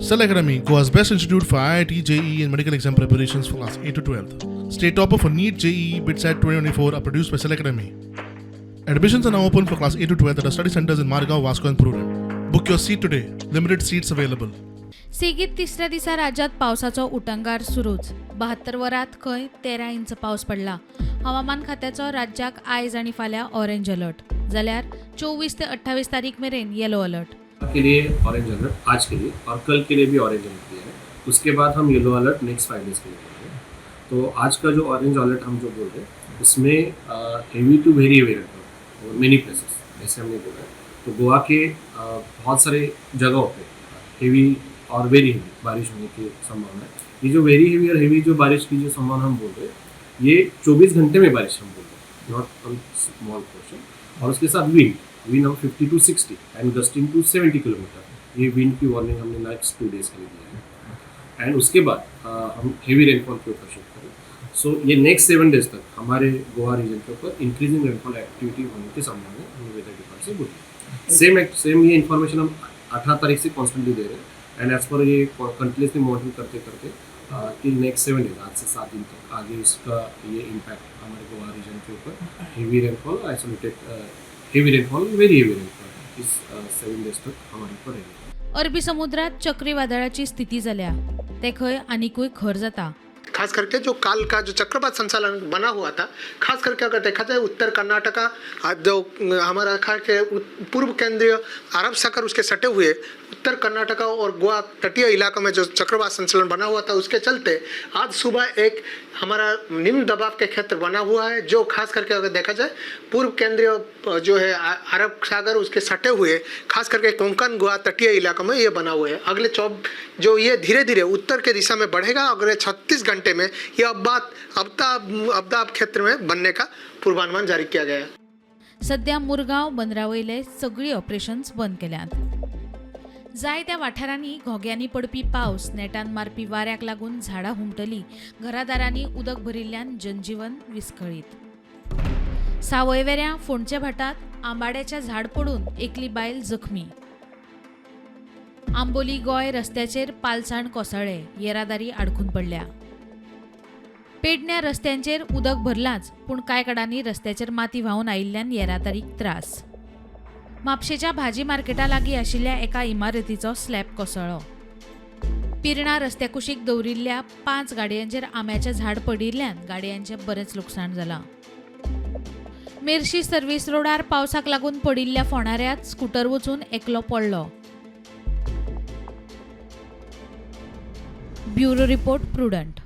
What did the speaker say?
Cell Academy, Goa's best institute for IIT, JEE and medical exam preparations for class 8 to 12th. State topper for NEET, JEE, BITSAT 2024 are produced by Cell Academy. Admissions are now open for class 8 to 12th at our study centers in Margao, Vasco and Prudent. Book your seat today. Limited seats available. सेगीत तिसऱ्या दिसा राज्यात पावसाचो उटंगार सुरूच. 72 वरांत खंय 13 inch पावस पडला. हवामान खात्याचो राज्याक आयज आनी फाल्यां ऑरेंज अलर्ट, जाल्यार 24 ते 28 तारीख मेरेन येलो अलर्ट. के लिए ऑरेंज अलर्ट आज के लिए और कल के लिए भी ऑरेंज अलर्ट दिया है. उसके बाद हम येलो अलर्ट नेक्स्ट 5 डेज के लिए बोल रहे हैं. तो आज का जो ऑरेंज अलर्ट हम जो बोल रहे हैं उसमें heavy to very heavy rainfall और मेनी प्लेसेस ऐसे हमने बोला है. तो गोवा के बहुत सारे जगहों पे हेवी और वेरी हेवी बारिश होने की संभावना है. ये जो वेरी हेवी और हेवी जो बारिश की जो संभावना हम बोल रहे हैं ये 24 घंटे में बारिश हम बोल रहे हैं, नॉट स्मॉल पोर्शन. और उसके साथ विंड हम 50 to 60 and gusting to 70 kilometre, ये विंड की वार्निंग हमने नेक्स्ट 2 डेज के लिए दिया है. एंड उसके बाद हम हेवी रेनफॉल के ऊपर शिफ्ट करें. सो ये नेक्स्ट 7 डेज तक हमारे गोवा रीजन के ऊपर इंक्रीजिंग रेनफॉल एक्टिविटी होने की संभावना हमें वेदर डिपार्टमेंट से बोली. सेम ये इन्फॉर्मेशन हम 18 तारीख से कॉन्स्टेंटली दे रहे हैं. एंड एज पर ये कंटिन्यूसली मॉनिटरिंग करते करते टिल नेक्स्ट 7 डेज, आज से 7 दिन तक आगे इसका ये इम्पैक्ट हमारे गोवा रीजन के ऊपर heavy rainfall, isolated heavy rainfall, very heavy rainfall इस 7 डेज तक हमारे ऊपर रहेगा. अरबी समुद्रात चक्रीवादळाची स्थिती जाल्या, ते खंय आनीकूय खर जाता. खास करके जो काल का जो चक्रवात संचालन बना हुआ था, खास करके अगर देखा जाए उत्तर कर्नाटका, जो हमारा खास के पूर्व केंद्रीय अरब सागर उसके सटे हुए उत्तर कर्नाटका और गोवा तटीय इलाकों में जो चक्रवात संचालन बना हुआ था, उसके चलते आज सुबह एक हमारा निम्न दबाव के क्षेत्र बना हुआ है जो खास करके अगर देखा जाए पूर्व केंद्रीय जो है अरब सागर उसके सटे हुए खास करके कोंकण गोवा तटीय इलाकों में ये बना हुआ है. अगले जो ये धीरे धीरे उत्तर के दिशा में बढ़ेगा. अगले 36 घंटे में यह अब्दाब क्षेत्र में बनने का पूर्वानुमान जारी किया गया है. सध्या मुरगांव बंदरावयले सगळी ऑपरेशन्स बंद केल्यात. जायत्या वाठारांनी घोग्यांनी पडपी पावस, नेटान मारपी वाऱ्याक लागून झाडां हुमटली, घरादारांनी उदक भरिल्ल्यान जनजीवन विस्कळीत. सावयवेऱ्या फोंडचे भाटात आंबाड्याचे झाड पडून एकली बायल जखमी. आंबोली गोय रस्त्याचेर पालसाण कोसळ्ळे, येरादारी आडकून पडल्या. पेडण्या रस्त्यांचेर उदक भरलाच, पूण कांय कडांनी रस्त्याचेर माती व्हांवन आयिल्ल्यान येरादारीक त्रास. म्हापशेच्या भाजी मार्केटा लागीं आशिल्ल्या एका इमारतीचो स्लॅब कोसळ्ळो. पिर्णा रस्त्या कुशीक दवरिल्ल्या 5 गाडयांचेर आंब्याचें झाड पडिल्ल्यान गाडयांचें बरेंच लुकसाण जालां. मेर्शी सर्व्हिस रोडार पावसाक लागून पडिल्ल्या फोंडाऱ्यांत स्कूटर वचून एकलो पडलो. Bureau report prudent.